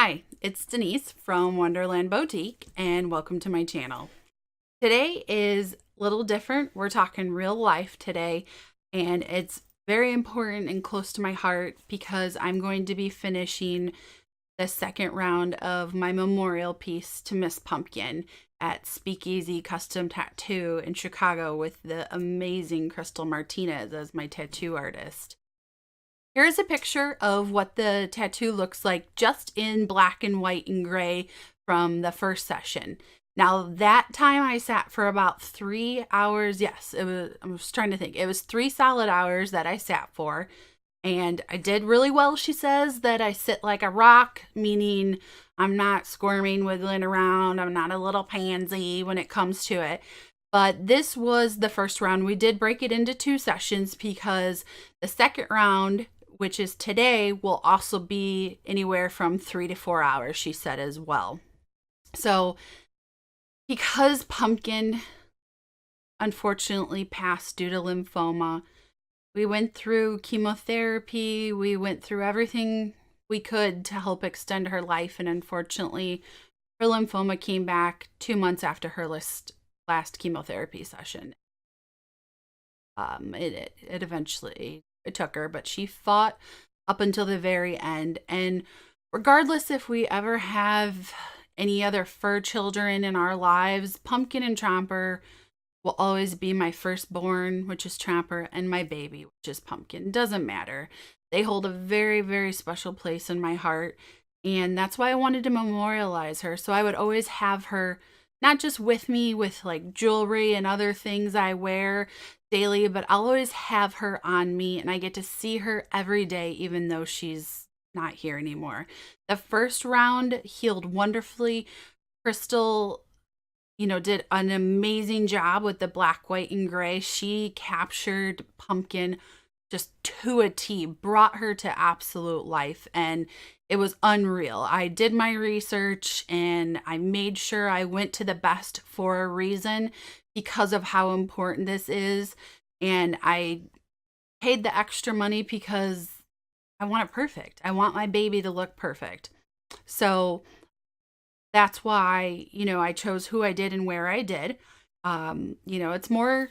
Hi, it's Denise from Wonderland Boutique, and welcome to my channel. Today is a little different. We're talking real life today, and it's very important and close to my heart because I'm going to be finishing the second round of my memorial piece to Miss Pumpkin at Speakeasy Custom Tattoo in Chicago with the amazing Crystal Martinez as my tattoo artist. Here's a picture of what the tattoo looks like just in black and white and gray from the first session. Now that time I sat for about 3 hours. Yes, I was trying to think. It was 3 solid hours that I sat for. And I did really well. She says that I sit like a rock, meaning I'm not squirming, wiggling around. I'm not a little pansy when it comes to it. But this was the first round. We did break it into 2 sessions because the second round, which is today, will also be anywhere from 3 to 4 hours, she said as well. So because Pumpkin unfortunately passed due to lymphoma, we went through chemotherapy, we went through everything we could to help extend her life, and unfortunately her lymphoma came back 2 months after her last chemotherapy session. It eventually took her, but she fought up until the very end. And regardless if we ever have any other fur children in our lives, Pumpkin and Tromper will always be my firstborn, which is Tromper, and my baby, which is Pumpkin. Doesn't matter. They hold a very, very special place in my heart, and that's why I wanted to memorialize her. So I would always have her not just with me with like jewelry and other things I wear daily, but I'll always have her on me, and I get to see her every day, even though she's not here anymore. The first round healed wonderfully. Crystal, did an amazing job with the black, white, and gray. She captured Pumpkin just to a T, brought her to absolute life, and it was unreal. I did my research and I made sure I went to the best for a reason because of how important this is, and I paid the extra money because I want it perfect. I want my baby to look perfect. So that's why, I chose who I did and where I did. It's more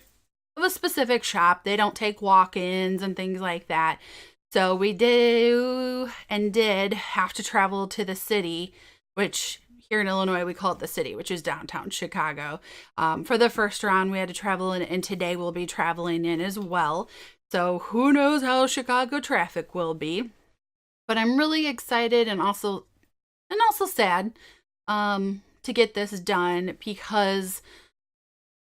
of a specific shop. They don't take walk-ins and things like that. So we did have to travel to the city, which here in Illinois, we call it the city, which is downtown Chicago. For the first round, we had to travel in, and today we'll be traveling in as well. So who knows how Chicago traffic will be. But I'm really excited and also sad to get this done because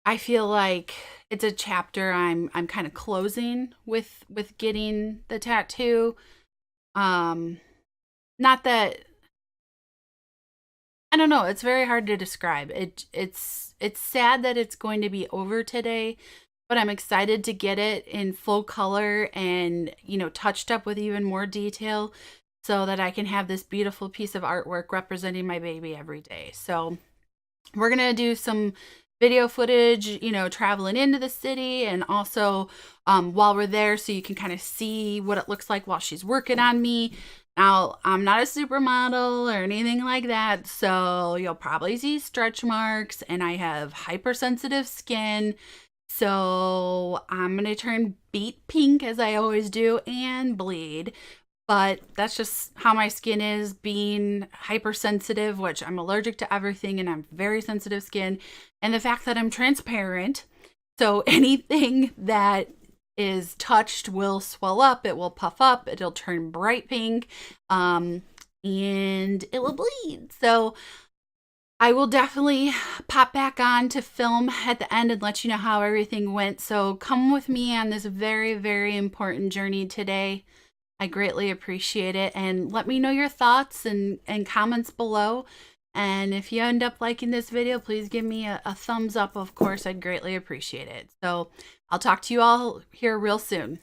I feel like it's a chapter I'm kind of closing with getting the tattoo. Not that, I don't know, it's very hard to describe. It's sad that it's going to be over today, but I'm excited to get it in full color and, touched up with even more detail so that I can have this beautiful piece of artwork representing my baby every day. So we're going to do some video footage, traveling into the city, and also while we're there so you can kind of see what it looks like while she's working on me. Now, I'm not a supermodel or anything like that, so you'll probably see stretch marks, and I have hypersensitive skin. So I'm going to turn beet pink as I always do and bleed. But that's just how my skin is, being hypersensitive, which I'm allergic to everything and I'm very sensitive skin. And the fact that I'm transparent, so anything that is touched will swell up, it will puff up, it'll turn bright pink, and it will bleed. So I will definitely pop back on to film at the end and let you know how everything went. So come with me on this very, very important journey today. I greatly appreciate it, and let me know your thoughts and comments below. And if you end up liking this video, please give me a thumbs up. Of course, I'd greatly appreciate it. So I'll talk to you all here real soon.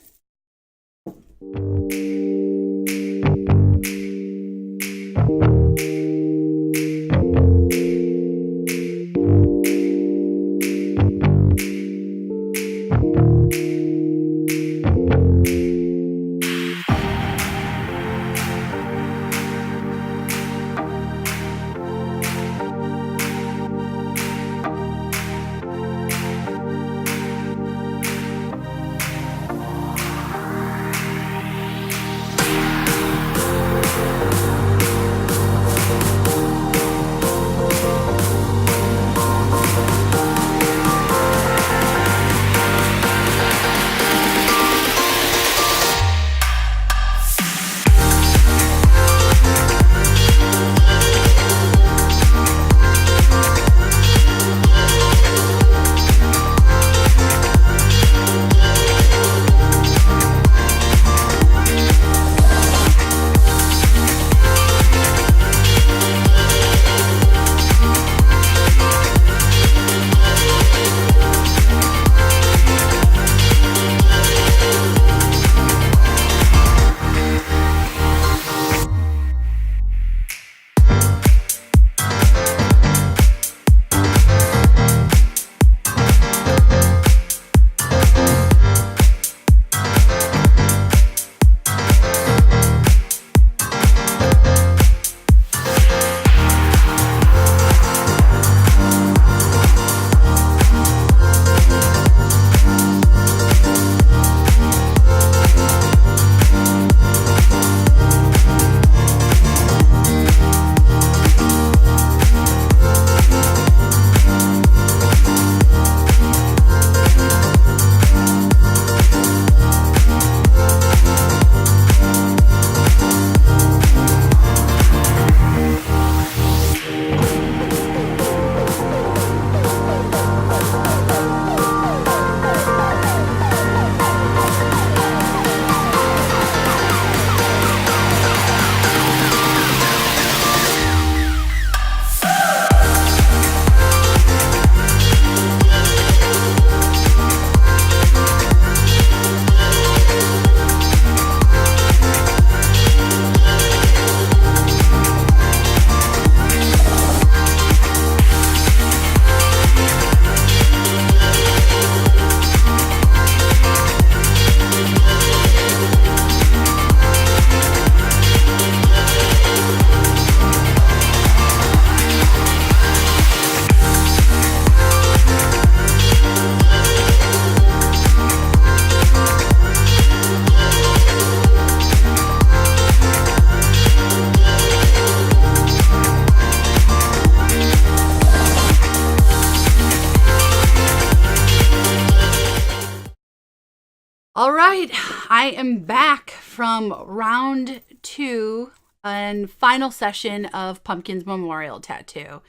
All right, I am back from round 2 and final session of Pumpkin's memorial tattoo.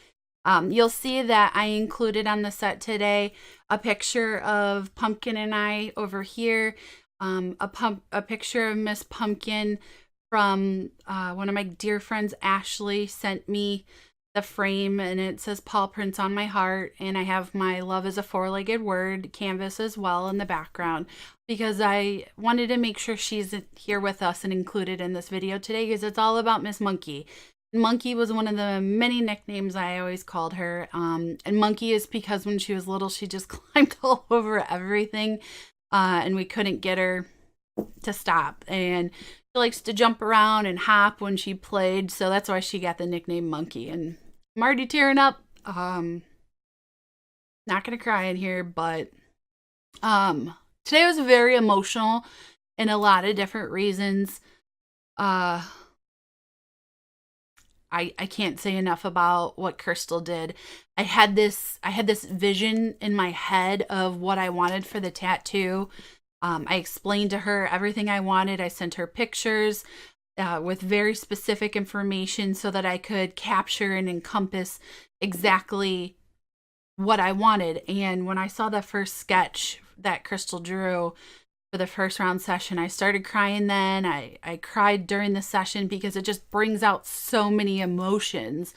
You'll see that I included on the set today a picture of Pumpkin and I over here, a picture of Miss Pumpkin from one of my dear friends, Ashley, sent me the frame, and it says paw prints on my heart, and I have my love is a four-legged word canvas as well in the background, because I wanted to make sure she's here with us and included in this video today, because it's all about Miss Monkey. Monkey was one of the many nicknames I always called her, and Monkey is because when she was little she just climbed all over everything, and we couldn't get her to stop, and she likes to jump around and hop when she played, so that's why she got the nickname Monkey. And I'm already tearing up. Not gonna cry in here, but today was very emotional in a lot of different reasons. I can't say enough about what Crystal did. I had this vision in my head of what I wanted for the tattoo. I explained to her everything I wanted. I sent her pictures with very specific information so that I could capture and encompass exactly what I wanted. And when I saw the first sketch that Crystal drew for the first round session, I started crying then. I cried during the session because it just brings out so many emotions,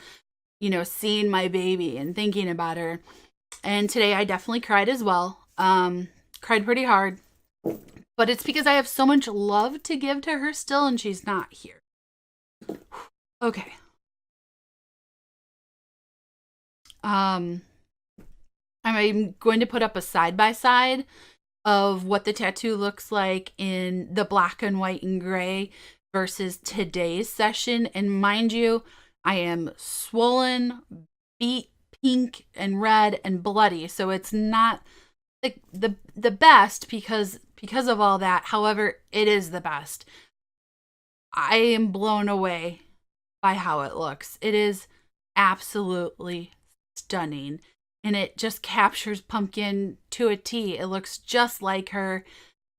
seeing my baby and thinking about her. And today I definitely cried as well. Cried pretty hard. But it's because I have so much love to give to her still, and she's not here. Okay. I'm going to put up a side-by-side of what the tattoo looks like in the black and white and gray versus today's session. And mind you, I am swollen, beat, pink, and red, and bloody. So it's not the best because of all that. However, it is the best. I am blown away by how it looks. It is absolutely stunning, and it just captures Pumpkin to a T. It looks just like her.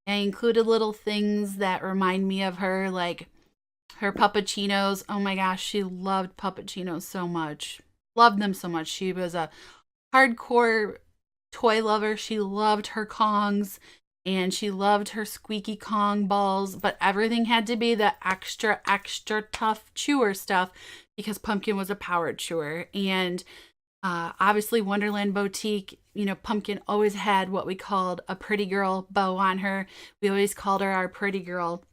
I included little things that remind me of her, like her puppuccinos. Oh my gosh, she loved puppuccinos so much. Loved them so much. She was a hardcore toy lover. She loved her Kongs, and she loved her squeaky Kong balls, but everything had to be the extra tough chewer stuff because Pumpkin was a power chewer. And obviously Wonderland Bowtique, Pumpkin always had what we called a pretty girl bow on her. We always called her our pretty girl.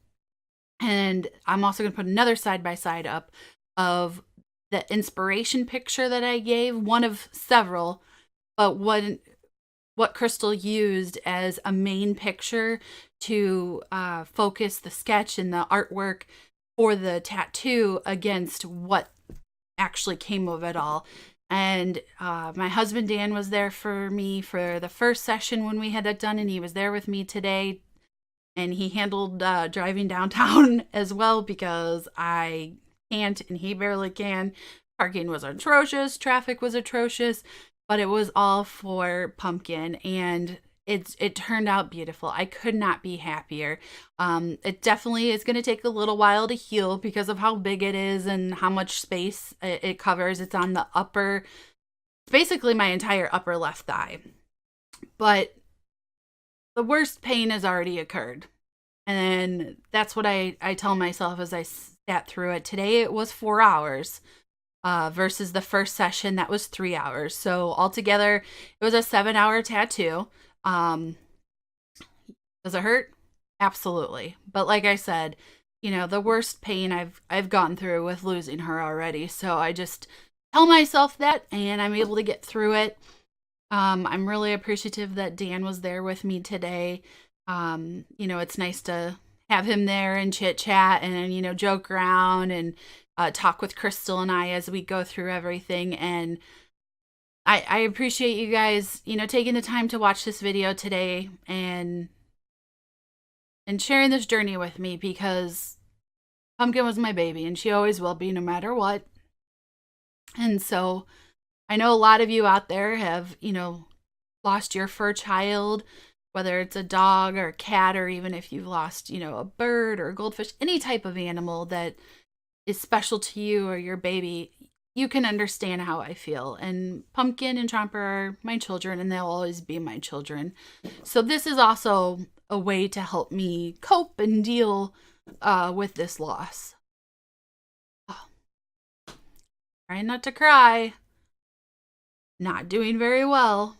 And I'm also going to put another side-by-side up of the inspiration picture that I gave, one of several, but what Crystal used as a main picture to focus the sketch and the artwork for the tattoo against what actually came of it all. And my husband Dan was there for me for the first session when we had it done, and he was there with me today, and he handled driving downtown as well because I can't and he barely can. Parking was atrocious, traffic was atrocious, but it was all for Pumpkin, and it turned out beautiful. I could not be happier. It definitely is going to take a little while to heal because of how big it is and how much space it covers. It's on the upper, basically my entire upper left thigh. But the worst pain has already occurred. And that's what I tell myself as I sat through it. Today it was 4 hours. Versus the first session that was 3 hours. So altogether, it was a 7-hour tattoo. Does it hurt? Absolutely. But like I said, the worst pain I've gone through with losing her already. So I just tell myself that, and I'm able to get through it. I'm really appreciative that Dan was there with me today. It's nice to have him there and chit chat and, joke around and talk with Crystal and I as we go through everything. And I appreciate you guys, taking the time to watch this video today and sharing this journey with me, because Pumpkin was my baby and she always will be no matter what. And so I know a lot of you out there have, lost your fur child, whether it's a dog or a cat, or even if you've lost, a bird or a goldfish, any type of animal that is special to you or your baby, you can understand how I feel. And Pumpkin and Chomper are my children, and they'll always be my children. So this is also a way to help me cope and deal with this loss. Oh. Trying not to cry. Not doing very well.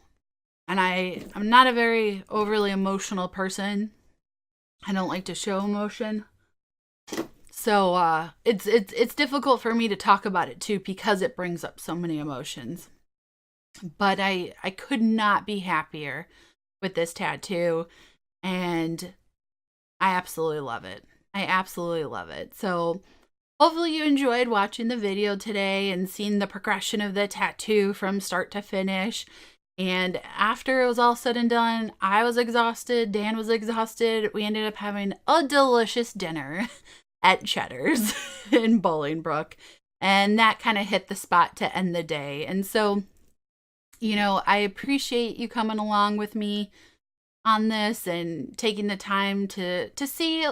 And I'm not a very overly emotional person. I don't like to show emotion. So it's difficult for me to talk about it too, because it brings up so many emotions. But I could not be happier with this tattoo, and I absolutely love it. I absolutely love it. So hopefully you enjoyed watching the video today and seeing the progression of the tattoo from start to finish. And after it was all said and done, I was exhausted. Dan was exhausted. We ended up having a delicious dinner at Cheddar's in Bolingbrook. And that kind of hit the spot to end the day. And so, I appreciate you coming along with me on this and taking the time to see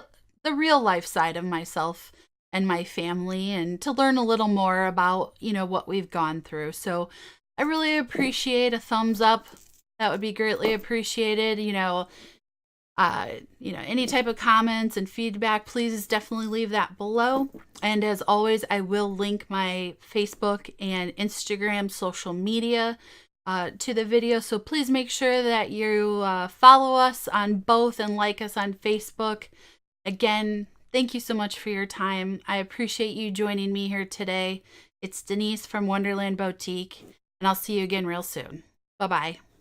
the real life side of myself and my family, and to learn a little more about, what we've gone through. So I really appreciate a thumbs up. That would be greatly appreciated. Any type of comments and feedback, please definitely leave that below. And as always, I will link my Facebook and Instagram social media to the video. So please make sure that you follow us on both and like us on Facebook. Again, thank you so much for your time. I appreciate you joining me here today. It's Denise from Wonderland Boutique, and I'll see you again real soon. Bye-bye.